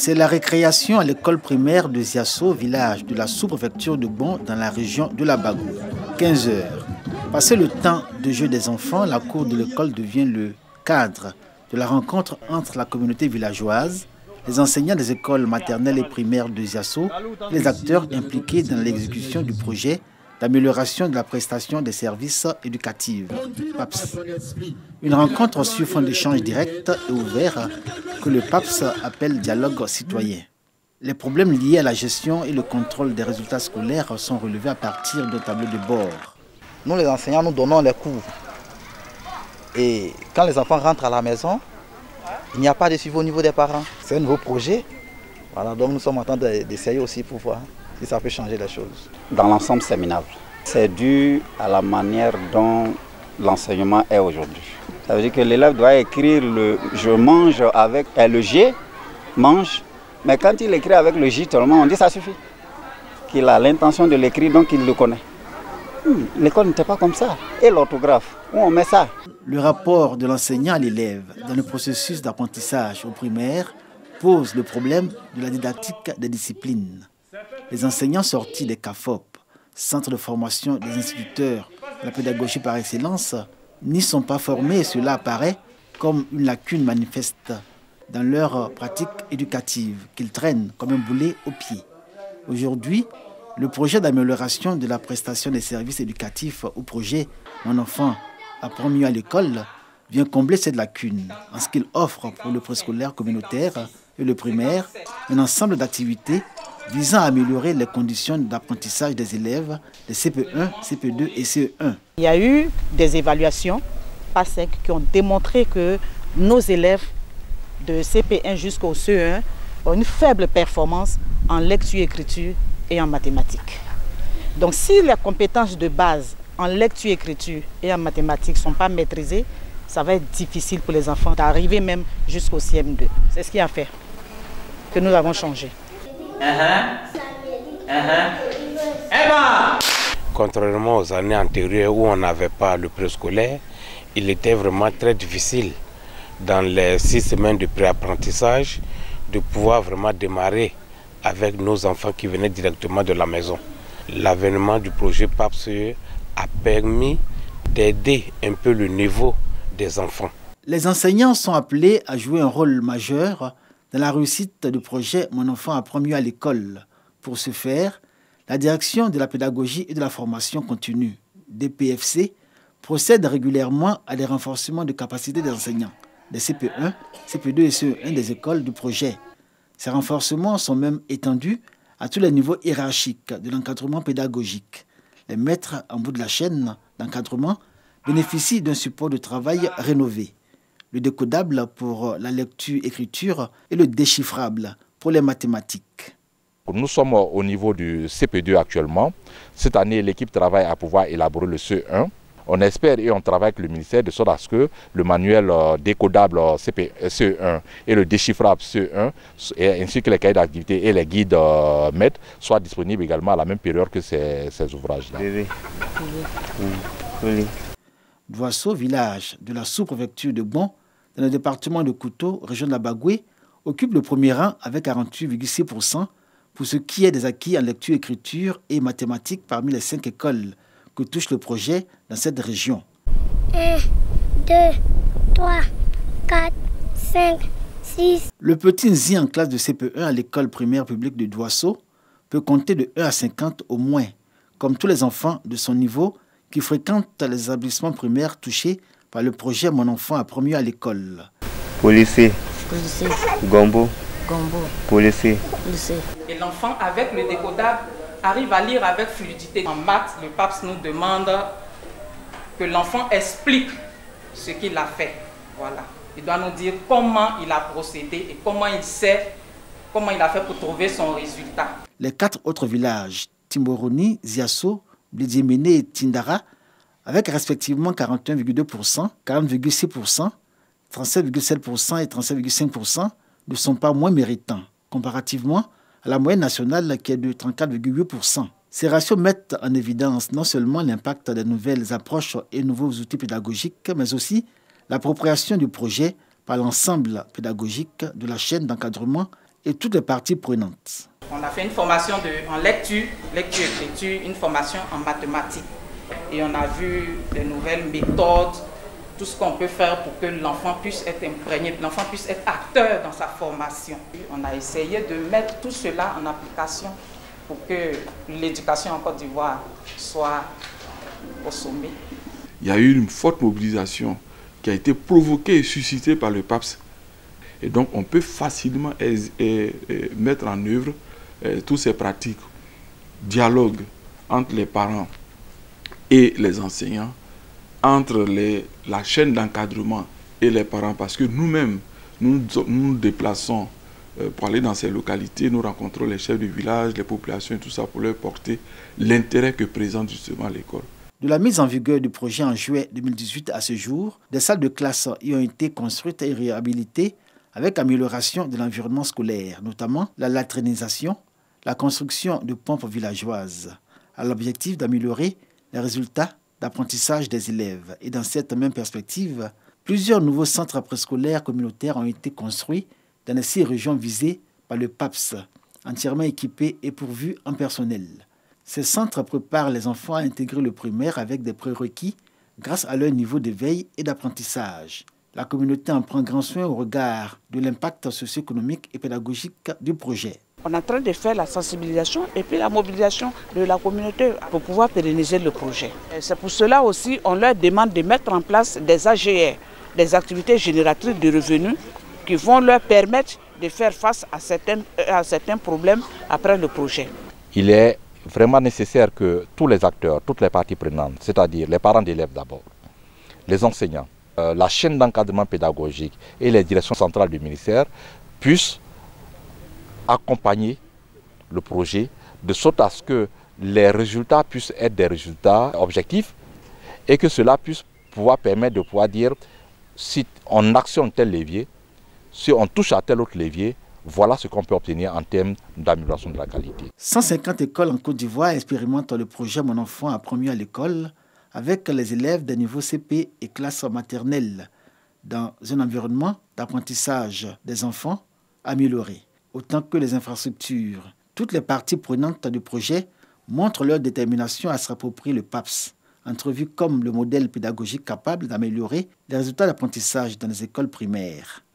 C'est la récréation à l'école primaire de Ziasso, village de la sous-préfecture de Bon, dans la région de la Bagou. 15 heures. Passé le temps de jeu des enfants, la cour de l'école devient le cadre de la rencontre entre la communauté villageoise, les enseignants des écoles maternelles et primaires de Ziasso et les acteurs impliqués dans l'exécution du projet d'amélioration de la prestation des services éducatifs, PAPS. Une rencontre sur fond d'échange direct et ouvert que le PAPS appelle dialogue citoyen. Les problèmes liés à la gestion et le contrôle des résultats scolaires sont relevés à partir d'un tableau de bord. Nous les enseignants, nous donnons les cours. Et quand les enfants rentrent à la maison, il n'y a pas de suivi au niveau des parents. C'est un nouveau projet. Voilà, donc nous sommes en train d'essayer aussi pour voir si ça peut changer les choses. Dans l'ensemble, c'est minable. C'est dû à la manière dont l'enseignement est aujourd'hui. Ça veut dire que l'élève doit écrire le « je mange » avec le « G », mange, mais quand il écrit avec le « J », on dit « ça suffit ». Qu'il a l'intention de l'écrire, donc il le connaît. L'école n'était pas comme ça. Et l'orthographe, où on met ça? Le rapport de l'enseignant à l'élève dans le processus d'apprentissage au primaire pose le problème de la didactique des disciplines. Les enseignants sortis des CAFOP, centres de formation des instituteurs de la pédagogie par excellence, n'y sont pas formés et cela apparaît comme une lacune manifeste dans leur pratique éducative qu'ils traînent comme un boulet au pied. Aujourd'hui, le projet d'amélioration de la prestation des services éducatifs au projet « Mon enfant apprend mieux à l'école » vient combler cette lacune en ce qu'il offre pour le préscolaire communautaire et le primaire un ensemble d'activités visant à améliorer les conditions d'apprentissage des élèves des CP1, CP2 et CE1. Il y a eu des évaluations PASEC qui ont démontré que nos élèves de CP1 jusqu'au CE1 ont une faible performance en lecture-écriture et en mathématiques. Donc si les compétences de base en lecture-écriture et en mathématiques ne sont pas maîtrisées, ça va être difficile pour les enfants d'arriver même jusqu'au CM2. C'est ce qui a fait que nous avons changé. Contrairement aux années antérieures où on n'avait pas le préscolaire, il était vraiment très difficile dans les 6 semaines de préapprentissage de pouvoir vraiment démarrer avec nos enfants qui venaient directement de la maison. L'avènement du projet PAPS a permis d'aider un peu le niveau des enfants. Les enseignants sont appelés à jouer un rôle majeur dans la réussite du projet « Mon enfant apprend mieux à l'école ». Pour ce faire, la direction de la pédagogie et de la formation continue, DPFC, procède régulièrement à des renforcements de capacités des enseignants, des CP1, CP2 et CE1 des écoles du projet. Ces renforcements sont même étendus à tous les niveaux hiérarchiques de l'encadrement pédagogique. Les maîtres en bout de la chaîne d'encadrement bénéficient d'un support de travail rénové. Le décodable pour la lecture-écriture et le déchiffrable pour les mathématiques. Nous sommes au niveau du CP2 actuellement. Cette année, l'équipe travaille à pouvoir élaborer le CE1. On espère et on travaille avec le ministère de sorte à ce que le manuel décodable CE1 et le déchiffrable CE1 ainsi que les cahiers d'activité et les guides maîtres soient disponibles également à la même période que ces ouvrages-là. Doisseau, village de la sous-préfecture de Bon, dans le département de Kouto, région de la Bagoué, occupe le premier rang avec 48,6% pour ce qui est des acquis en lecture, écriture et mathématiques parmi les 5 écoles que touche le projet dans cette région. 1, 2, 3, 4, 5, 6. Le petit Nzi en classe de CP1 à l'école primaire publique de Doisseau peut compter de 1 à 50 au moins, comme tous les enfants de son niveau qui fréquentent les établissements primaires touchés par le projet « Mon enfant apprend mieux à l'école ». Policier. Gombo. Policier. Et l'enfant, avec le décodable, arrive à lire avec fluidité. En maths, le PAPS nous demande que l'enfant explique ce qu'il a fait. Voilà. Il doit nous dire comment il a procédé et comment il sait, comment il a fait pour trouver son résultat. Les 4 autres villages, Timboroni, Ziasso, Blidiemene et Tindara, avec respectivement 41,2%, 40,6%, 37,7% et 37,5%, ne sont pas moins méritants, comparativement à la moyenne nationale qui est de 34,8%. Ces ratios mettent en évidence non seulement l'impact des nouvelles approches et nouveaux outils pédagogiques, mais aussi l'appropriation du projet par l'ensemble pédagogique de la chaîne d'encadrement et toutes les parties prenantes. On a fait une formation en lecture, écriture, une formation en mathématiques. Et on a vu des nouvelles méthodes, tout ce qu'on peut faire pour que l'enfant puisse être imprégné, que l'enfant puisse être acteur dans sa formation. On a essayé de mettre tout cela en application pour que l'éducation en Côte d'Ivoire soit au sommet. Il y a eu une forte mobilisation qui a été provoquée et suscitée par le PAPS. Et donc on peut facilement mettre en œuvre toutes ces pratiques, dialogue entre les parents et les enseignants, entre la chaîne d'encadrement et les parents, parce que nous-mêmes, nous nous déplaçons pour aller dans ces localités, nous rencontrons les chefs du village, les populations et tout ça pour leur porter l'intérêt que présente justement l'école. De la mise en vigueur du projet en juillet 2018 à ce jour, des salles de classe y ont été construites et réhabilitées avec amélioration de l'environnement scolaire, notamment la latrinisation, la construction de pompes villageoises, à l'objectif d'améliorer les résultats d'apprentissage des élèves. Et dans cette même perspective, plusieurs nouveaux centres préscolaires communautaires ont été construits dans les 6 régions visées par le PAPS, entièrement équipés et pourvus en personnel. Ces centres préparent les enfants à intégrer le primaire avec des prérequis grâce à leur niveau d'éveil et d'apprentissage. La communauté en prend grand soin au regard de l'impact socio-économique et pédagogique du projet. On est en train de faire la sensibilisation et puis la mobilisation de la communauté pour pouvoir pérenniser le projet. C'est pour cela aussi on leur demande de mettre en place des AGR, des activités génératrices de revenus qui vont leur permettre de faire face à certains problèmes après le projet. Il est vraiment nécessaire que tous les acteurs, toutes les parties prenantes, c'est-à-dire les parents d'élèves d'abord, les enseignants, la chaîne d'encadrement pédagogique et les directions centrales du ministère puissent accompagner le projet de sorte à ce que les résultats puissent être des résultats objectifs et que cela puisse pouvoir permettre de pouvoir dire si on actionne tel levier, si on touche à tel autre levier, voilà ce qu'on peut obtenir en termes d'amélioration de la qualité. 150 écoles en Côte d'Ivoire expérimentent le projet Mon enfant apprend mieux à l'école avec les élèves des niveaux CP et classes maternelles dans un environnement d'apprentissage des enfants amélioré. Autant que les infrastructures, toutes les parties prenantes du projet montrent leur détermination à s'approprier le PAPS, entrevu comme le modèle pédagogique capable d'améliorer les résultats d'apprentissage dans les écoles primaires.